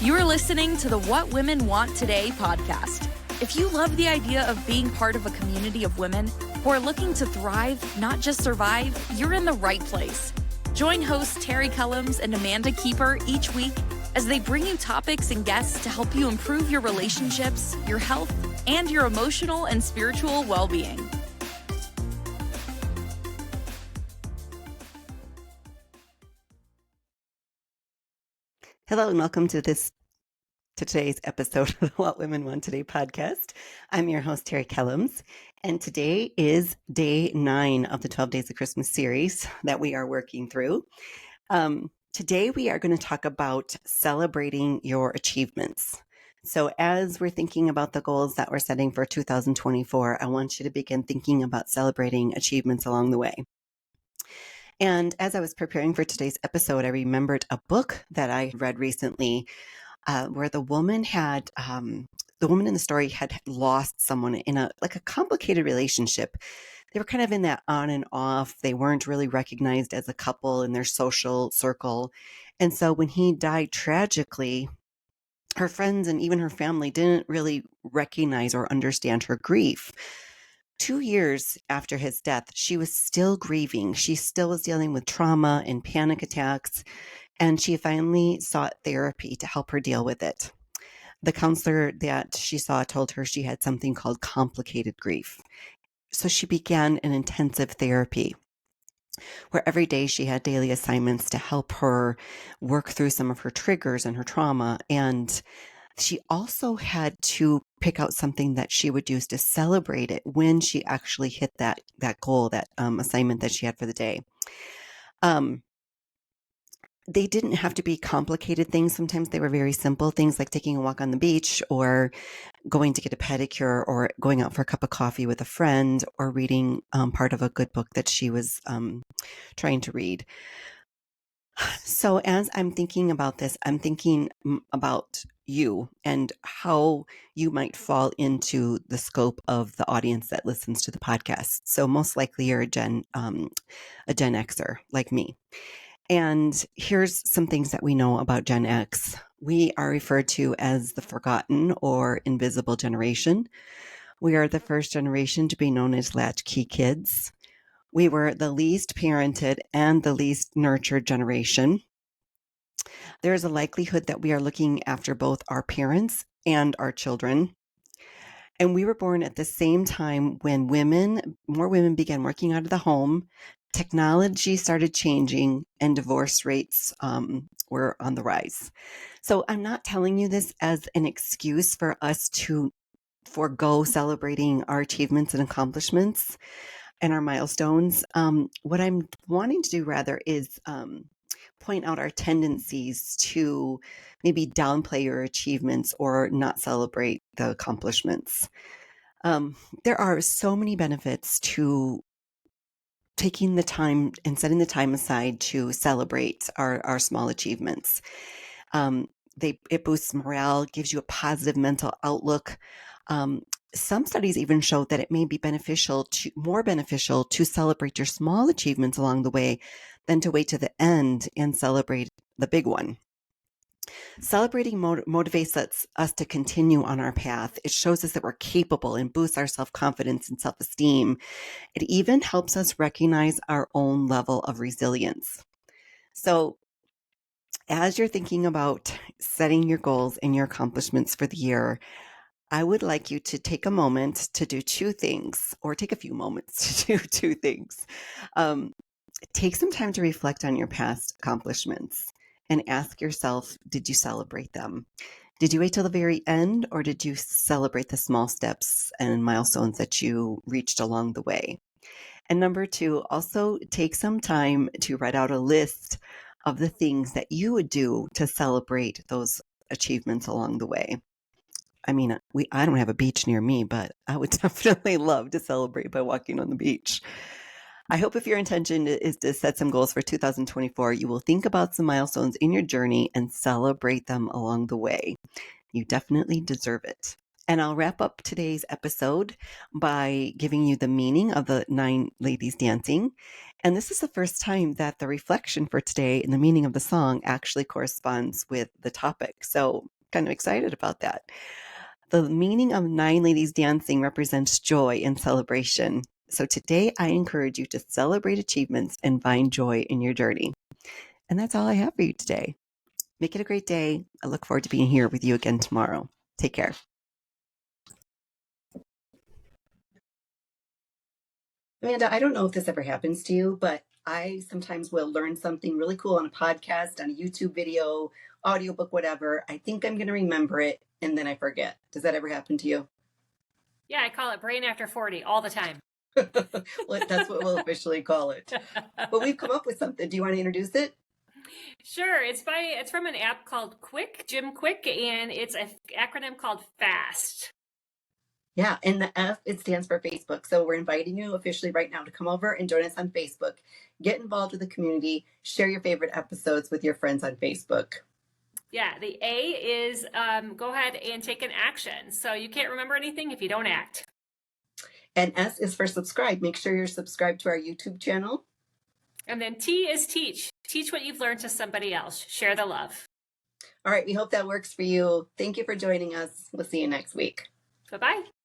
You are listening to the What Women Want Today podcast. If you love the idea of being part of a community of women who are looking to thrive, not just survive, you're in the right place. Join hosts Terry Cullums and Amanda Keeper each week as they bring you topics and guests to help you improve your relationships, your health, and your emotional and spiritual well-being. Hello and welcome to today's episode of the What Women Want Today podcast. I'm your host, Terry Cullums, and today is day 9 of the 12 Days of Christmas series that we are working through. Today we are going to talk about celebrating your achievements. So as we're thinking about the goals that we're setting for 2024, I want you to begin thinking about celebrating achievements along the way. And as I was preparing for today's episode, I remembered a book that I read recently where the woman in the story had lost someone in a complicated relationship. They were kind of in that on and off. They weren't really recognized as a couple in their social circle. And so when he died tragically, her friends and even her family didn't really recognize or understand her grief. 2 years after his death, she was still grieving. She still was dealing with trauma and panic attacks, and she finally sought therapy to help her deal with it. The counselor that she saw told her she had something called complicated grief. So she began an intensive therapy where every day she had daily assignments to help her work through some of her triggers and her trauma. And she also had to pick out something that she would use to celebrate it when she actually hit that goal, that assignment that she had for the day. They didn't have to be complicated things. Sometimes they were very simple things like taking a walk on the beach or going to get a pedicure or going out for a cup of coffee with a friend or reading part of a good book that she was trying to read. So as I'm thinking about this, I'm thinking about you and how you might fall into the scope of the audience that listens to the podcast. So most likely you're a Gen Xer like me. And here's some things that we know about Gen X. We are referred to as the forgotten or invisible generation. We are the first generation to be known as latchkey kids. We were the least parented and the least nurtured generation. There is a likelihood that we are looking after both our parents and our children. And we were born at the same time when more women began working out of the home, technology started changing, and divorce rates were on the rise. So I'm not telling you this as an excuse for us to forego celebrating our achievements and accomplishments and our milestones. What I'm wanting to do rather is point out our tendencies to maybe downplay your achievements or not celebrate the accomplishments. There are so many benefits to taking the time and setting the time aside to celebrate our small achievements. It boosts morale, gives you a positive mental outlook. Some studies even show that it may be more beneficial to celebrate your small achievements along the way than to wait to the end and celebrate the big one. Celebrating motivates us to continue on our path. It shows us that we're capable and boosts our self-confidence and self-esteem. It even helps us recognize our own level of resilience. So as you're thinking about setting your goals and your accomplishments for the year, I would like you to take a moment to do 2 things, or take a few moments to do 2 things. Take some time to reflect on your past accomplishments and ask yourself, did you celebrate them? Did you wait till the very end, or did you celebrate the small steps and milestones that you reached along the way? And number 2, also take some time to write out a list of the things that you would do to celebrate those achievements along the way. I mean, I don't have a beach near me, but I would definitely love to celebrate by walking on the beach. I hope if your intention is to set some goals for 2024, you will think about some milestones in your journey and celebrate them along the way. You definitely deserve it. And I'll wrap up today's episode by giving you the meaning of the 9 ladies dancing. And this is the first time that the reflection for today and the meaning of the song actually corresponds with the topic. So, kind of excited about that. The meaning of 9 ladies dancing represents joy and celebration. So, today I encourage you to celebrate achievements and find joy in your journey. And that's all I have for you today. Make it a great day. I look forward to being here with you again tomorrow. Take care. Amanda, I don't know if this ever happens to you, but I sometimes will learn something really cool on a podcast, on a YouTube video, audiobook, whatever. I think I'm going to remember it and then I forget. Does that ever happen to you? Yeah, I call it brain after 40 all the time. Well, that's what we'll officially call it. But we've come up with something. Do you want to introduce it? Sure. It's from an app called Jim Quick, and it's an acronym called FAST. Yeah, and the F, it stands for Facebook. So we're inviting you officially right now to come over and join us on Facebook. Get involved with the community. Share your favorite episodes with your friends on Facebook. Yeah, the A is go ahead and take an action. So you can't remember anything if you don't act. And S is for subscribe. Make sure you're subscribed to our YouTube channel. And then T is teach. Teach what you've learned to somebody else. Share the love. All right, we hope that works for you. Thank you for joining us. We'll see you next week. Bye-bye.